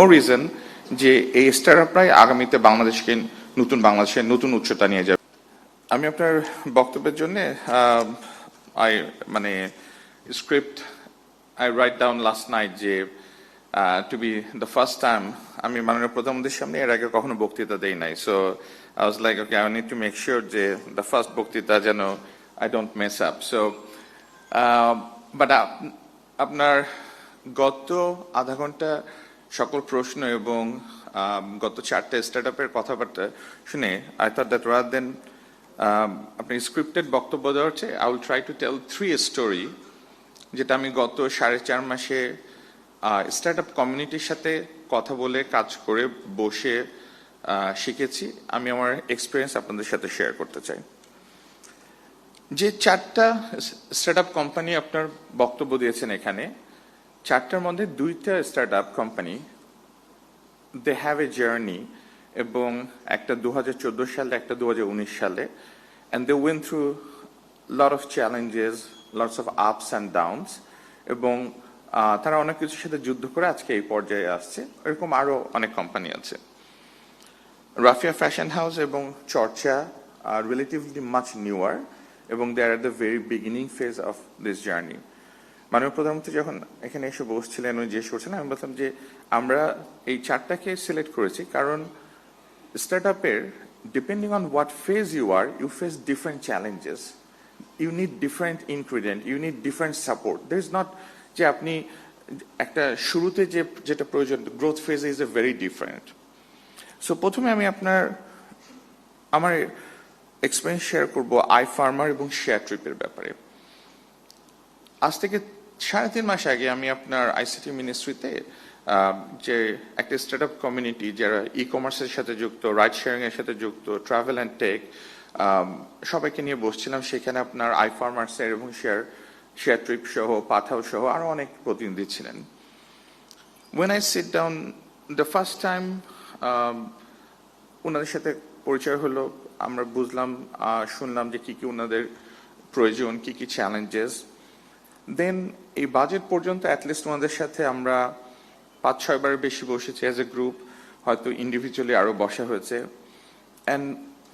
No reason যে এই স্টার্টআপরাই আগামীতে বাংলাদেশের নতুন উচ্চতা নিয়ে যাবে। আমি আপনার বক্তব্যের জন্য script I write down last night যে to be the first time আমি মাননীয় প্রধানমন্ত্রীর সামনে এর আগে কখনো বক্তৃতা দেই নাই। So I was like okay I need to make sure যে দ্য ফার্স্ট বক্তৃতা যেন I don't mess up. So but আপনার গত আধা ঘন্টা সকল প্রশ্ন এবং গত 4টে স্টার্টআপের কথাবার্তা শুনে I thought that rather than আপনি স্ক্রিপ্টেড বক্তব্য দেওয়ার চেয়ে I will try to tell 3 story যেটা আমি গত 4.5 মাসে স্টার্টআপ কমিউনিটির সাথে কথা বলে কাজ করে বসে শিখেছি। আমি আমার এক্সপিরিয়েন্স আপনাদের সাথে শেয়ার করতে চাই। যে 4টা স্টার্টআপ কোম্পানি আপনার বক্তব্য দিয়েছেন এখানে, 4টার মধ্যে 2টা startup company they have a journey, এবং একটা 2014 সালে একটা 2019 সালে, and they went through lot of challenges, lots of ups and downs, এবং তারা অনেক কিছুর সাথে যুদ্ধ করে আজকে এই পর্যায়ে আসছে। এরকম আরো অনেক কোম্পানি আছে। রাফিয়া ফ্যাশন হাউস এবং চর্চা আর রিলেটিভলি মাচ নিউয়ার, এবং they are at the very beginning phase of this journey. মাননীয় প্রধানমন্ত্রী যখন এখানে এসে বসছিলেন, উনি জিজ্ঞেস করছিলেন, আমি বলতাম যে আমরা এই 4টাকে সিলেক্ট করেছি কারণ স্টার্টআপের depending on what phase you are, you face different challenges, you need different ingredient, you need different support. There is not যে আপনি একটা শুরুতে যেটা প্রয়োজন, growth phase is a very different. So প্রথমে আমি আমার এক্সপিরিয়েন্স শেয়ার করব iFarmer এবং শেয়ার ট্রিপের ব্যাপারে। আজ থেকে 3.5 মাস আগে আমি আপনার আইসিটি মিনিস্ট্রিতে যে একটা স্টার্টআপ কমিউনিটি যারা ই কমার্সের সাথে যুক্ত, রাইড শেয়ারিং এর সাথে যুক্ত, ট্রাভেল অ্যান্ড টেক, সবাইকে নিয়ে বসছিলাম। সেখানে আপনার iFarmer এবং শেয়ার ট্রিপ সহ, পাথাও সহ আরো অনেক প্রতিনিধি ছিলেন। When I sit down the first time, ওনাদের সাথে পরিচয় হলো, আমরা বুঝলাম, শুনলাম যে কি কি ওনাদের প্রয়োজন, কি কি চ্যালেঞ্জেস। দেন এই বাজেট পর্যন্ত অ্যাটলিস্ট ওনাদের সাথে আমরা 5-6 বারের বেশি বসেছি অ্যাজ এ গ্রুপ, হয়তো ইন্ডিভিজুয়ালি আরো বসা হয়েছে। অ্যান্ড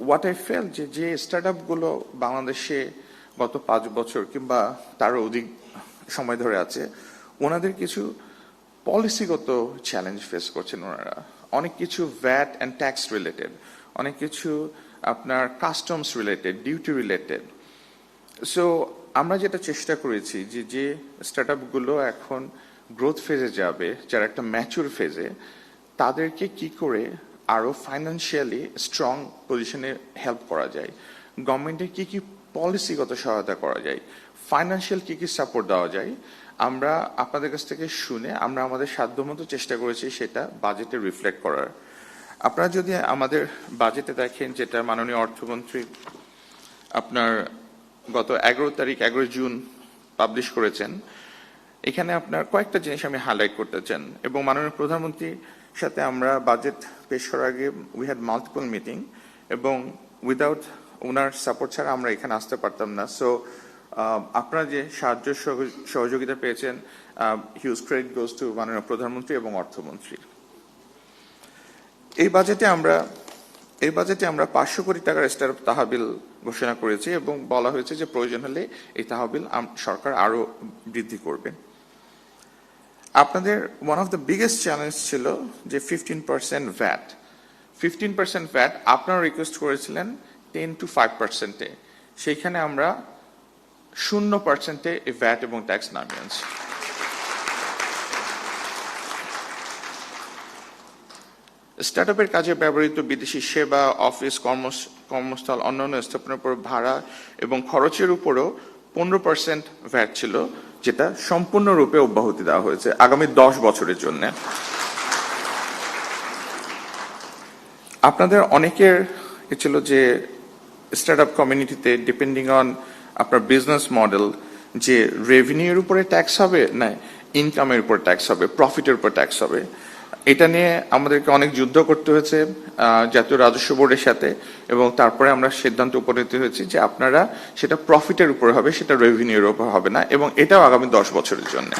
হোয়াট আই ফেল যে স্টার্টআপ গুলো বাংলাদেশে গত 5 বছর কিংবা তারও অধিক সময় ধরে আছে, ওনাদের কিছু পলিসিগত চ্যালেঞ্জ ফেস করছেন ওনারা। অনেক কিছু ভ্যাট অ্যান্ড ট্যাক্স রিলেটেড, অনেক কিছু আপনার customs related, duty related. So আমরা যেটা চেষ্টা করেছি যে স্টার্টআপ গুলো এখন গ্রোথ ফেজে যাবে, যারা একটা ম্যাচুর ফেজে, তাদেরকে কি করে আরো ফাইন্যান্সিয়ালি স্ট্রং পজিশনে হেল্প করা যায়, গভর্নমেন্টের কি কি পলিসিগত সহায়তা করা যায়, ফাইন্যান্সিয়াল কি কি সাপোর্ট দেওয়া যায়, আমরা আপনাদের কাছ থেকে শুনে আমরা আমাদের সাধ্যমতো চেষ্টা করেছি সেটা বাজেটে রিফ্লেক্ট করার। আপনারা যদি আমাদের বাজেটে দেখেন, যেটা মাননীয় অর্থমন্ত্রী আপনার গত 11 জুন পাবলিশ করেছেন, এখানে আপনার কয়েকটা জিনিস আমি হাইলাইট করতে চান। এবং মাননীয় প্রধানমন্ত্রীর সাথে আমরা বাজেট পেশ করার আগে উই হ্যাড মাল্টিপল মিটিং, এবং উইদাউট ওনার সাপোর্ট ছাড়া আমরা এখানে আসতে পারতাম না। সো আপনারা যে সাহায্য সহযোগিতা পেয়েছেন, হিউজ ক্রেডিট গোজ টু মাননীয় প্রধানমন্ত্রী এবং অর্থমন্ত্রী। এই বাজেটে আমরা 500 কোটি টাকার স্টার্টআপ তহবিল ঘোষণা করেছি, এবং বলা হয়েছে যে প্রয়োজন হলে এই তহবিল সরকার আরো বৃদ্ধি করবে। আপনাদের one of the biggest challenge ছিল যে 15% ভ্যাট। 15% ভ্যাট আপনারা রিকোয়েস্ট করেছিলেন 10 to 5%-এ, সেইখানে আমরা 0%-এ এই ভ্যাট এবং ট্যাক্স নামিয়ে আনছি। স্টার্টআপের কাজে ব্যবহৃত বিদেশি সেবা, অফিস, কর্মস্থল, অন্যান্য স্থাপনার উপর ভাড়া এবং খরচের উপরও 15% ভ্যাট ছিল, যেটা সম্পূর্ণরূপে অব্যাহতি দেওয়া হয়েছে আগামী 10 বছরের জন্য। আপনাদের অনেকের ছিল যে স্টার্টআপ কমিউনিটিতে ডিপেন্ডিং অন আপনার বিজনেস মডেল, যে রেভিনিউর উপরে ট্যাক্স হবে না ইনকামের উপর ট্যাক্স হবে, প্রফিটের উপর ট্যাক্স হবে। এটা নিয়ে আমাদেরকে অনেক যুদ্ধ করতে হয়েছে জাতীয় রাজস্ব বোর্ডের সাথে, এবং তারপরে আমরা সিদ্ধান্ত উপনীত হয়েছি যে আপনারা সেটা প্রফিটের উপর হবে, সেটা রেভিনিউর উপর হবে না, এবং এটাও আগামী 10 বছরের জন্য।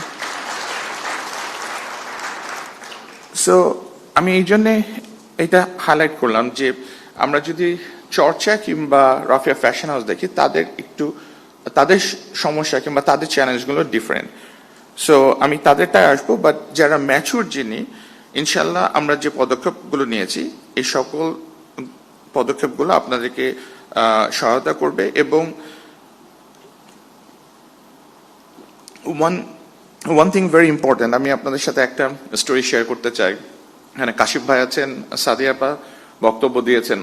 সো আমি এই জন্যে এটা হাইলাইট করলাম যে আমরা যদি চর্চা কিংবা রাফিয়া ফ্যাশন হাউস দেখি, তাদের সমস্যা কিংবা তাদের চ্যালেঞ্জগুলো ডিফারেন্ট। সো আমি তাদেরটাই আসবো, বাট যারা ম্যাচুর যিনি, ইনশাল্লাহ আমরা যে পদক্ষেপগুলো নিয়েছি এই সকল পদক্ষেপগুলো আপনাদেরকে সহায়তা করবে। এবং ওয়ান থিং ভেরি ইম্পর্টেন্ট, আমি আপনাদের সাথে একটা স্টোরি শেয়ার করতে চাই। এখানে কাশিফ ভাই আছেন, সাদিয়া আপা বক্তব্য দিয়েছেন।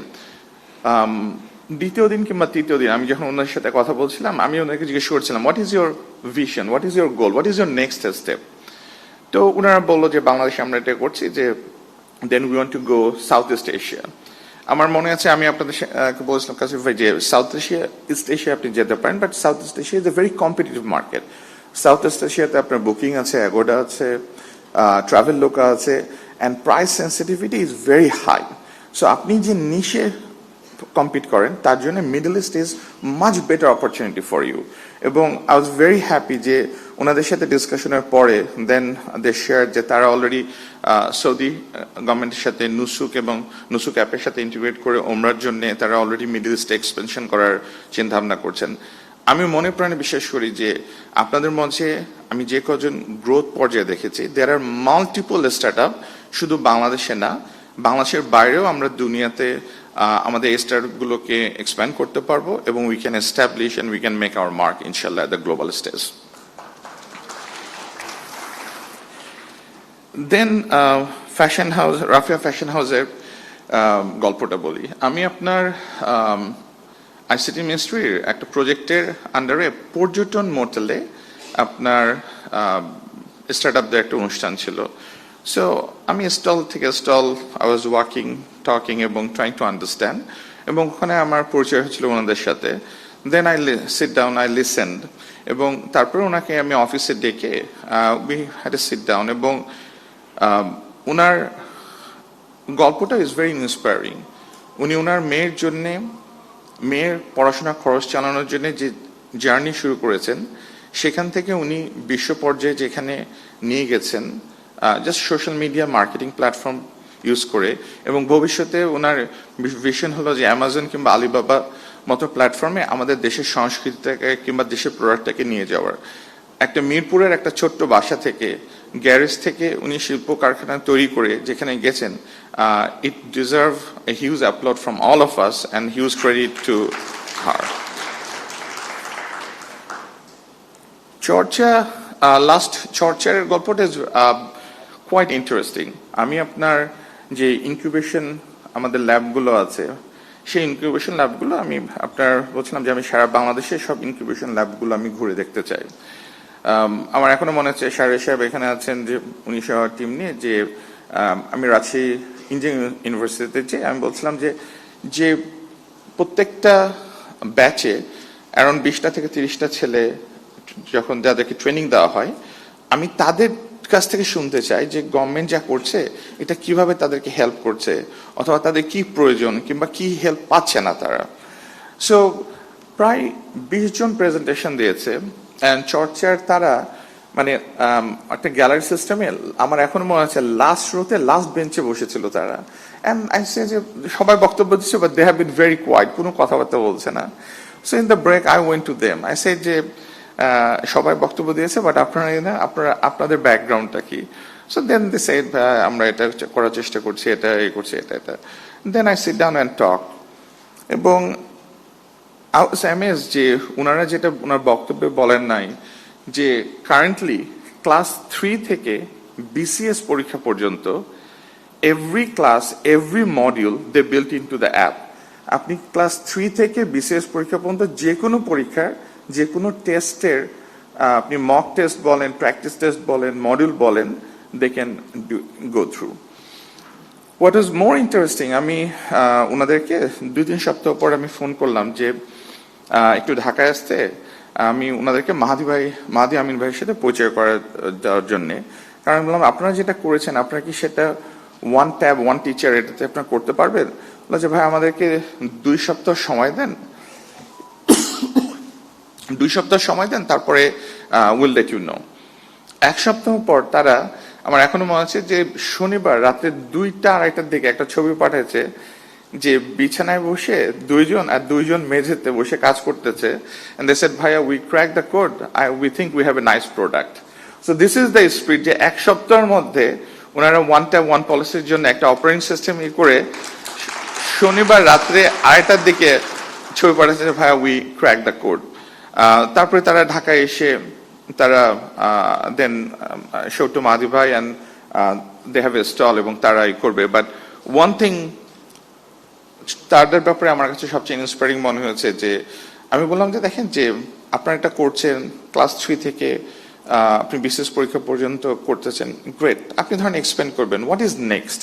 দ্বিতীয় দিন কিংবা তৃতীয় দিন আমি যখন ওনার সাথে কথা বলছিলাম, আমি ওনাকে জিজ্ঞেস করছিলাম, what is your vision, what is your goal, what is your next step. তো ওনারা বললো যে বাংলাদেশে আমরা এটা করছি, যে then we want to go South East Asia. আমার মনে আছে আমি আপনাদের বলছিলাম কাশিফ ভাই যে সাউথ এশিয়া, ইস্ট এশিয়া আপনি যেতে পারেন, but South East Asia is a very competitive market. South East এশিয়াতে আপনার বুকিং আছে, অ্যাগোডা আছে, ট্রাভেল লোকা আছে, and price sensitivity is very high. So আপনি যে নিশে কম্পিট করেন তার জন্য Middle East is much better opportunity for you. এবং আই ওয়াজ ভেরি হ্যাপি যে ওনাদের সাথে ডিসকাশনের পরে দেন দে শেয়ার যে তারা অলরেডি সৌদি গভর্নমেন্টের সাথে নুসুক এবং নুসুক অ্যাপের সাথে ইন্টিগ্রেট করে ওমরার জন্য তারা অলরেডি মিডল ইস্টে এক্সপেনশন করার চিন্তা ভাবনা করছেন। আমি মনে প্রাণে বিশ্বাস করি যে আপনাদের মঞ্চে আমি যে কজন গ্রোথ পর্যায়ে দেখেছি, দেয়ার আর মাল্টিপল স্টার্ট আপ, শুধু বাংলাদেশে না, বাংলাদেশের বাইরেও আমরা দুনিয়াতে আমাদের এই স্টার্টগুলোকে এক্সপ্যান্ড করতে পারবো এবং we can establish and we can make our mark ইনশাল্লাহ at the global stage. Then fashion house, Rafia fashion হাউসের গল্পটা বলি। আমি আপনার আইসিটি মিনিস্ট্রির একটা প্রজেক্টের আন্ডারে পর্যটন মোটেলে আপনার স্টার্ট আপদের একটা অনুষ্ঠান ছিল। সো আমি স্টল থেকে stall I was walking, talking এবং ট্রাইং টু আন্ডারস্ট্যান্ড, এবং ওখানে আমার পরিচয় হয়েছিল ওনাদের সাথে। Then I sit down, I listened, এবং তারপরে ওনাকে আমি অফিসে ডেকে we had a sit down, এবং ওনার গল্পটা ইজ ভেরি ইন্সপায়ারিং। উনি ওনার মেয়ের পড়াশোনা খরচ চালানোর জন্য যে জার্নি শুরু করেছেন, সেখান থেকে উনি বিশ্ব পর্যায়ে যেখানে নিয়ে গেছেন just social media marketing platform use করে, এবং ভবিষ্যতে ওনার ভিশন হলো যে অ্যামাজন কিংবা আলিবাবা মতো প্ল্যাটফর্মে আমাদের দেশের সংস্কৃতিটাকে কিংবা দেশের প্রোডাক্টটাকে নিয়ে যাওয়ার। একটা মিরপুরের একটা ছোট্ট বাসা থেকে, গ্যারেজ থেকে উনি শিল্প কারখানা তৈরি করে যেখানে গেছেন, it deserve a huge applaud from all of us and huge credit to her. চর্চার গল্পটা কোয়াইট ইন্টারেস্টিং। আমি আপনার যে ইনকিউবেশন আমাদের ল্যাবগুলো আছে, সেই ইনকিউবেশন ল্যাবগুলো আমি আপনার বলছিলাম যে আমি সারা বাংলাদেশে সব ইনকিউবেশন ল্যাবগুলো আমি ঘুরে দেখতে চাই। আমার এখনো মনে হচ্ছে শাহরিয়ার সাহেব এখানে আছেন, যে উনি সহ টিম নিয়ে, যে আমি রাজশাহী ইঞ্জিনিয়ারিং ইউনিভার্সিটিতে যে আমি বলছিলাম যে প্রত্যেকটা ব্যাচে অ্যারাউন্ড 20টা থেকে 30টা ছেলে যখন যাদেরকে ট্রেনিং দেওয়া হয়, আমি তাদের কাছ থেকে শুনতে চাই যে গভর্নমেন্ট যা করছে এটা কিভাবে তাদেরকে হেল্প করছে, অথবা তাদের কি প্রয়োজন কিংবা কি হেল্প পাচ্ছে না তারা। সো প্রায় 20 জন প্রেজেন্টেশন দিয়েছে, অ্যান্ড চর্চার তারা মানে একটা গ্যালারি সিস্টেমে, আমার এখনো মনে আছে লাস্ট রোতে লাস্ট বেঞ্চে বসেছিল তারা। অ্যান্ড আই সে যে সবাই বক্তব্য দিচ্ছে, but they have been very quiet, কোনো কথাবার্তা বলছে না। So in the break I went to them, I say যে সবাই বক্তব্য দিয়েছে, বাট আপনাদের ব্যাকগ্রাউন্ডটা কি? সো দেন দে সেড আমরা এটা করার চেষ্টা করছি, এটা করছি, এটা। Then I sit down and talk, এবং আই ওয়াজ অ্যামেজড যে ওনারা যেটা ওনার বক্তব্যে বলেন নাই, যে কারেন্টলি ক্লাস 3 থেকে বিসিএস পরীক্ষা পর্যন্ত every class, every module they built into the app. আপনি ক্লাস 3 থেকে বিসিএস পরীক্ষা পর্যন্ত যে কোনো পরীক্ষার, যে কোনো টেস্টের, আপনি মক টেস্ট বলেন, প্র্যাকটিস টেস্ট বলেন, মডিউল বলেন, they can go through. What is more interesting, আমি ওনাদেরকে 2-3 সপ্তাহ পর আমি ফোন করলাম যে একটু ঢাকায় আসতে, আমি ওনাদেরকে মাহাদি আমিন ভাইয়ের সাথে পরিচয় করে দেওয়ার জন্যে। কারণ বললাম আপনারা যেটা করেছেন, আপনারা কি সেটা ওয়ান ট্যাব ওয়ান টিচার এটাতে আপনারা করতে পারবেন? বললো যে ভাই আমাদেরকে 2 সপ্তাহ সময় দেন, 2 সপ্তাহ সময় দেন, তারপরে উইল লেট ইউ নো। 1 সপ্তাহ পর তারা আমার এখনো মনে আছে যে শনিবার রাত্রে 2টা-2:30টার দিকে একটা ছবি পাঠিয়েছে যে বিছানায় বসে দুইজন মেঝেতে বসে কাজ করতেছে, and they said ভাইয়া we cracked the code, we think we have a nice product. So this is the spirit যে এক সপ্তাহের মধ্যে ওনারা ওয়ান পলিসির জন্য একটা অপারেটিং সিস্টেম করে শনিবার রাত্রে 2:30টার দিকে ছবি পাঠাচ্ছে ভাইয়া we cracked the code. তারপরে তারা ঢাকায় এসে তারা দেন show to Mahdi ভাই and they have a stall এবং তারা করবে, বাট ওয়ান থিং তাদের ব্যাপারে আমার কাছে সবচেয়ে ইন্সপায়ারিং মনে হয়েছে যে আমি বললাম যে দেখেন যে আপনারা এটা করছেন ক্লাস 3 থেকে আপনি বিশেষ পরীক্ষা পর্যন্ত করতেছেন, গ্রেট, আপনি ধরেন এক্সপ্যান্ড করবেন, হোয়াট ইজ নেক্সট?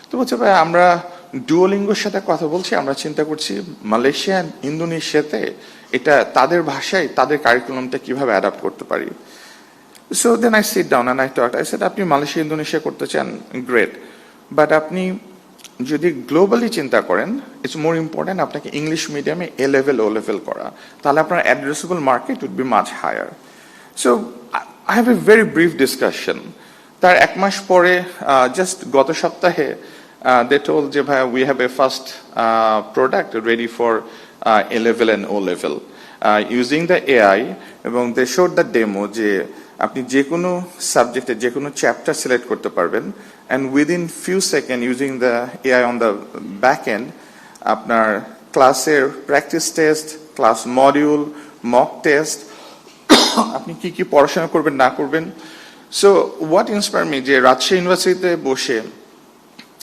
তো বলছে ভাই আমরা ডুওলিঙ্গোর সাথে কথা বলছি, আমরা চিন্তা করছি মালয়েশিয়া ইন্দোনেশিয়াতে এটা তাদের ভাষায় তাদের কারিকুলামটা কিভাবে অ্যাডাপ্ট করতে পারি। So then I sit down and I talk, I said আপনি মালয়েশিয়া ইন্দোনেশিয়া করতে চান, গ্রেট, বাট আপনি যদি গ্লোবালি চিন্তা করেন ইটস মোর ইম্পর্টেন্ট আপনাকে ইংলিশ মিডিয়ামে A level O level করা, তাহলে আপনার addressable market would be much higher. So I have a very brief discussion. তার 1 মাস পরে জাস্ট গত সপ্তাহে they told যে ভাই we have a first product ready for A level and O level using the AI, এবং they showed the demo যে আপনি যে কোনো সাবজেক্টে যে কোনো চ্যাপ্টার সিলেক্ট করতে পারবেন and within few seconds using the AI on the back end আপনার ক্লাসের practice test, class module, mock test, আপনি কি কি পড়াশোনা করবেন না করবেন। সো হোয়াট ইন্সপায়ার মি যে রাজশাহী ইউনিভার্সিটিতে বসে,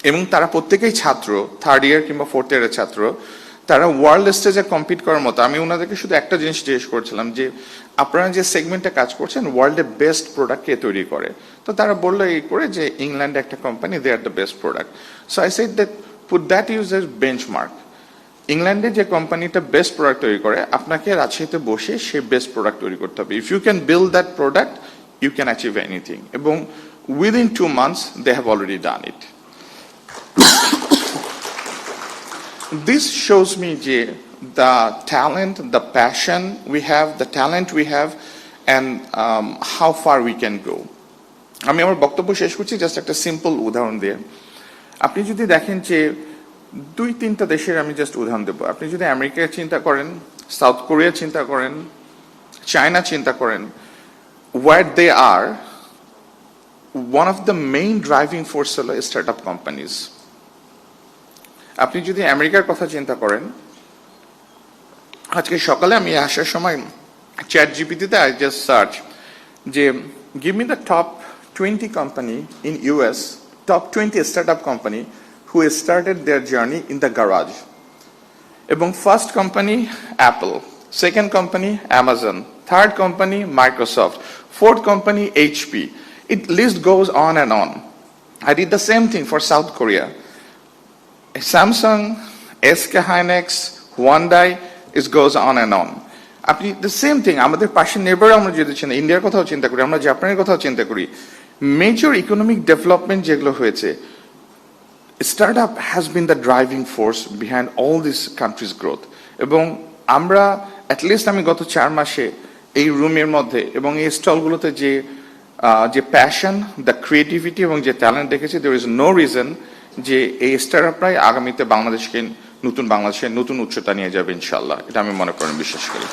এবং তারা প্রত্যেকেই ছাত্র, 3rd ইয়ার কিংবা 4th ইয়ারের ছাত্র, তারা ওয়ার্ল্ড স্টেজে কম্পিট করার মতো। আমি ওনাদেরকে শুধু একটা জিনিস জিজ্ঞেস করছিলাম যে আপনারা যে সেগমেন্টে কাজ করছেন ওয়ার্ল্ডের বেস্ট প্রোডাক্ট কে তৈরি করে? তো তারা বললো এই করে যে ইংল্যান্ডে একটা company, they are the best product. So I said that put that use as benchmark. ইংল্যান্ডে যে কোম্পানিটা বেস্ট প্রোডাক্ট তৈরি করে আপনাকে রাজশাহীতে বসে সেই বেস্ট প্রোডাক্ট তৈরি করতে হবে। If you can build that product you can achieve anything, এবং within 2 months they have already done it. This shows me the talent, the passion we have, the talent we have, and how far we can go. আমি আমার বক্তব্য শেষ করছি just একটা simple উদাহরণ দিয়ে। আপনি যদি দেখেন যে 2-3টা দেশের আমি জাস্ট উদাহরণ দেবো। আপনি যদি আমেরিকা চিন্তা করেন, সাউথ কোরিয়া চিন্তা করেন, চায়না চিন্তা করেন, where they are, one of the main driving force হলো স্টার্টআপ কোম্পানিজ। আপনি যদি আমেরিকার কথা চিন্তা করেন, আজকে সকালে আমি আসার সময় চ্যাট জিপিটিতে আই জাস্ট সার্চ যে give me the top 20 company in US, top 20 startup company who started their journey in the garage, এবং first company Apple, second company Amazon, third company Microsoft, fourth company HP. It list goes on and on. I did the same thing for South Korea. Samsung, SK Hynix, Hyundai, it goes on and on. আপনি the same thing আমাদের পাশের নেবার আমরা যদি চিন্তা, ইন্ডিয়ার কথাও চিন্তা করি, আমরা জাপানের কথাও চিন্তা করি, মেজর ইকোনমিক ডেভেলপমেন্ট যেগুলো হয়েছে, startup has been the driving force behind all this countries growth. এবং আমরা অ্যাটলিস্ট আমি গত 4 মাসে এই রুমের মধ্যে এবং এই স্টলগুলোতে যে প্যাশন, দ্য ক্রিয়েটিভিটি এবং যে ট্যালেন্ট দেখেছি, দেয়ার ইজ নো রিজন যে এই স্টার্টআপরাই আগামীতে বাংলাদেশকে বাংলাদেশের নতুন উচ্চতা নিয়ে যাবে ইনশাল্লাহ। এটা আমি মনে করেন, বিশ্বাস করি।